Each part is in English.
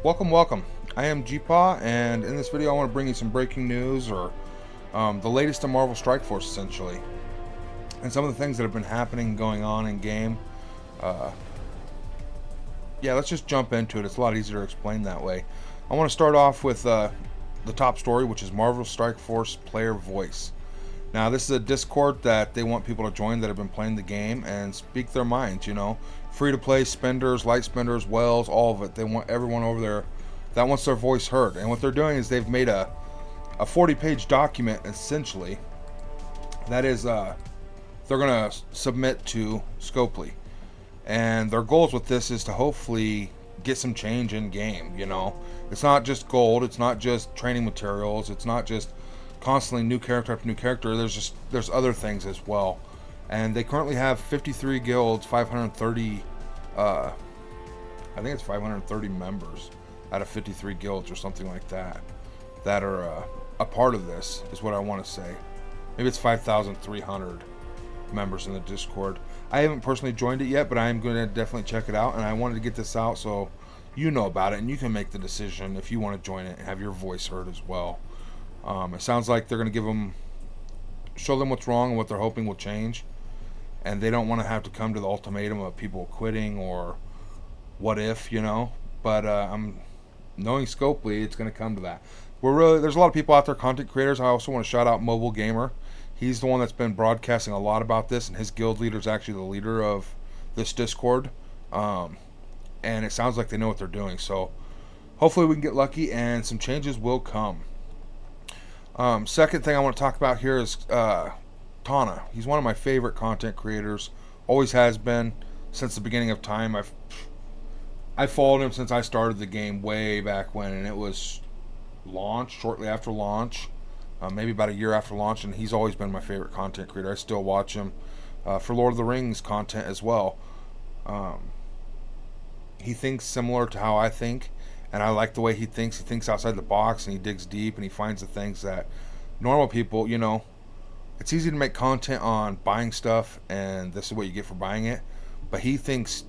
Welcome. I am Gpaw, and in this video I want to bring you some breaking news, or the latest in Marvel Strike Force, essentially. And some of the things that have been happening, going on in game. Uh, yeah, let's just jump into it. It's a lot easier to explain that way. I want to start off with the top story, which is Marvel Strike Force player voice. Now, this is a Discord that they want people to join that have been playing the game and speak their minds, Free to play spenders, light spenders, whales, all of it. They want everyone over there that wants their voice heard. And what they're doing is they've made a 40-page document, essentially, that is, they're going to submit to Scopely. And their goals with this is to hopefully get some change in game, It's not just gold, it's not just training materials, it's not just constantly new character after new character. There's other things as well. And they currently have 53 guilds, 530 I think it's 530 members out of 53 guilds or something like that are a part of this, is what I want to say. Maybe it's 5,300 members in the Discord. I haven't personally joined it yet, but I am going to definitely check it out, and I wanted to get this out so you know about it and you can make the decision if you want to join it and have your voice heard as well. It sounds like they're going to show them what's wrong and what they're hoping will change, and they don't want to have to come to the ultimatum of people quitting or what if, But I'm knowing Scopely, it's going to come to that. There's a lot of people out there, content creators. I also want to shout out Mobile Gamer. He's the one that's been broadcasting a lot about this, and his guild leader is actually the leader of this Discord. And it sounds like they know what they're doing. So hopefully we can get lucky and some changes will come. Second thing I want to talk about here is Tana. He's one of my favorite content creators. Always has been since the beginning of time. I followed him since I started the game way back when, and it was shortly after launch, maybe about a year after launch, and he's always been my favorite content creator. I still watch him for Lord of the Rings content as well. He thinks similar to how I think, and I like the way he thinks. He thinks outside the box, and he digs deep, and he finds the things that normal people, it's easy to make content on buying stuff, and this is what you get for buying it. But he thinks,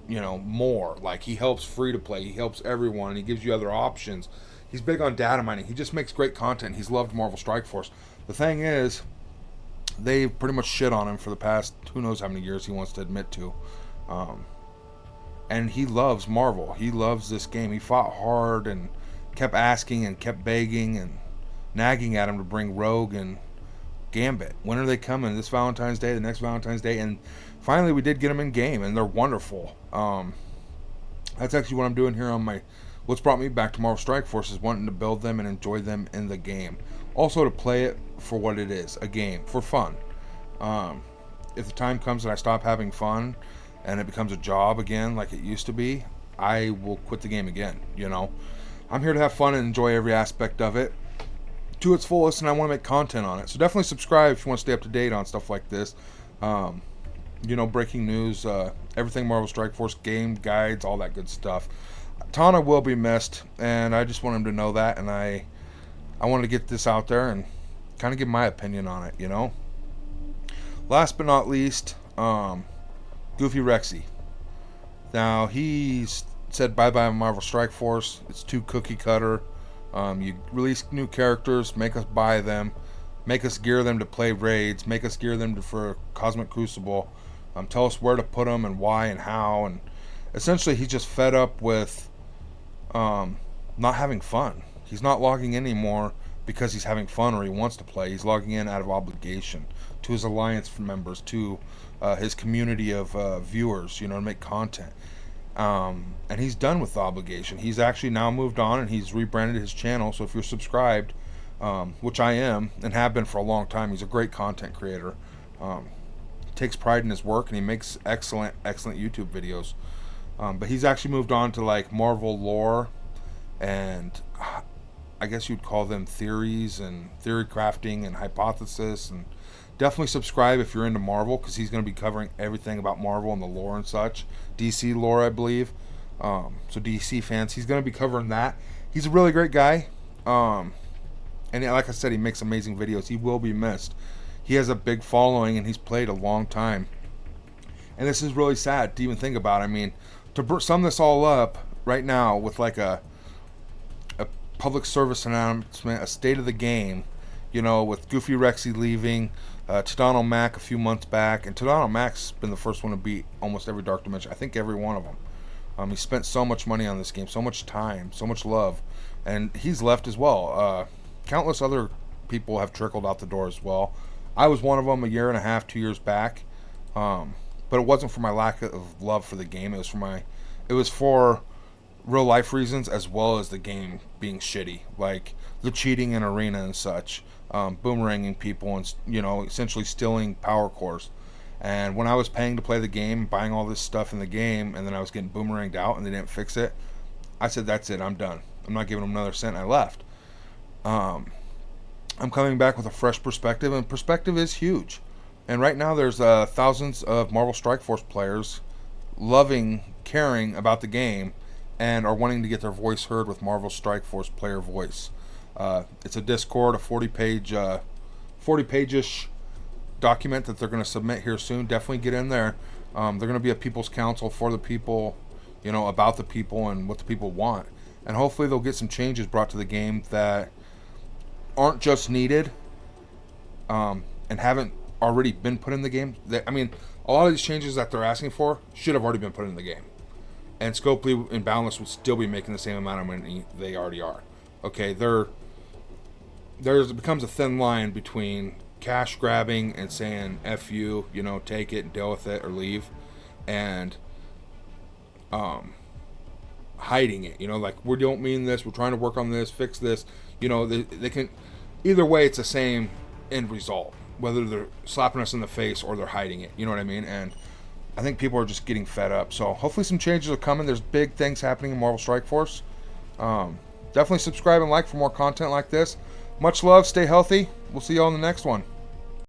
more. Like, he helps free to play. He helps everyone, and he gives you other options. He's big on data mining. He just makes great content. He's loved Marvel Strike Force. The thing is, they've pretty much shit on him for the past who knows how many years he wants to admit to. And he loves Marvel. He loves this game. He fought hard and kept asking and kept begging and nagging at him to bring Rogue and Gambit. When are they coming? This Valentine's Day, the next Valentine's Day? And finally we did get them in game, and they're wonderful. That's actually what I'm doing here on what's brought me back to Marvel Strike Force, is wanting to build them and enjoy them in the game. Also to play it for what it is, a game, for fun. If the time comes that I stop having fun and it becomes a job again like it used to be, I will quit the game again, I'm here to have fun and enjoy every aspect of it to its fullest, and I want to make content on it. So definitely subscribe if you want to stay up to date on stuff like this. Breaking news, everything Marvel Strike Force, game guides, all that good stuff. Tana will be missed, and I just want him to know that, and I wanted to get this out there and kind of give my opinion on it, Last but not least, Goofy Rexy. Now, he's said bye-bye Marvel Strike Force. It's too cookie cutter. You release new characters, make us buy them, make us gear them to play raids, make us gear them for Cosmic Crucible, tell us where to put them and why and how, and essentially he's just fed up with not having fun. He's not logging in anymore because he's having fun or he wants to play. He's logging in out of obligation to his alliance members, to his community of viewers, to make content. And he's done with the obligation. He's actually now moved on, and he's rebranded his channel. So if you're subscribed, which I am and have been for a long time, he's a great content creator. Takes pride in his work, and he makes excellent YouTube videos. But he's actually moved on to like Marvel lore, and I guess you'd call them theories and theory crafting and hypothesis. And definitely subscribe if you're into Marvel, because he's going to be covering everything about Marvel and the lore and such. DC lore, I believe. So DC fans, he's going to be covering that. He's a really great guy. And like I said, he makes amazing videos. He will be missed. He has a big following, and he's played a long time. And this is really sad to even think about. I mean, to sum this all up right now with like a public service announcement, a state of the game, you know, with Goofy Rexy leaving, Tana Mac a few months back, and Tana Mac's been the first one to beat almost every Dark Dimension. I think every one of them. He spent so much money on this game, so much time, so much love, and he's left as well. Countless other people have trickled out the door as well. I was one of them a year and a half, 2 years back, but it wasn't for my lack of love for the game. It was for real life reasons as well as the game being shitty, like the cheating in arena and such, boomeranging people and essentially stealing power cores. And when I was paying to play the game, buying all this stuff in the game, and then I was getting boomeranged out and they didn't fix it, I said, that's it, I'm done. I'm not giving them another cent. I left. I'm coming back with a fresh perspective, and perspective is huge. And right now there's thousands of Marvel Strike Force players loving, caring about the game, and are wanting to get their voice heard with Marvel Strike Force player voice. It's a Discord, a 40-page-ish document that they're going to submit here soon. Definitely get in there. They're going to be a people's council for the people, about the people and what the people want. And hopefully they'll get some changes brought to the game that aren't just needed and haven't already been put in the game. A lot of these changes that they're asking for should have already been put in the game. And Scopely and Boundless would still be making the same amount of money they already are. Okay, there becomes a thin line between cash grabbing and saying F you, take it and deal with it or leave, and hiding it, like, we don't mean this, we're trying to work on this, fix this, they can, either way it's the same end result, whether they're slapping us in the face or they're hiding it, you know what I mean? And I think people are just getting fed up. So hopefully some changes are coming. There's big things happening in Marvel Strike Force. Definitely subscribe and like for more content like this. Much love, stay healthy, we'll see you all in the next one.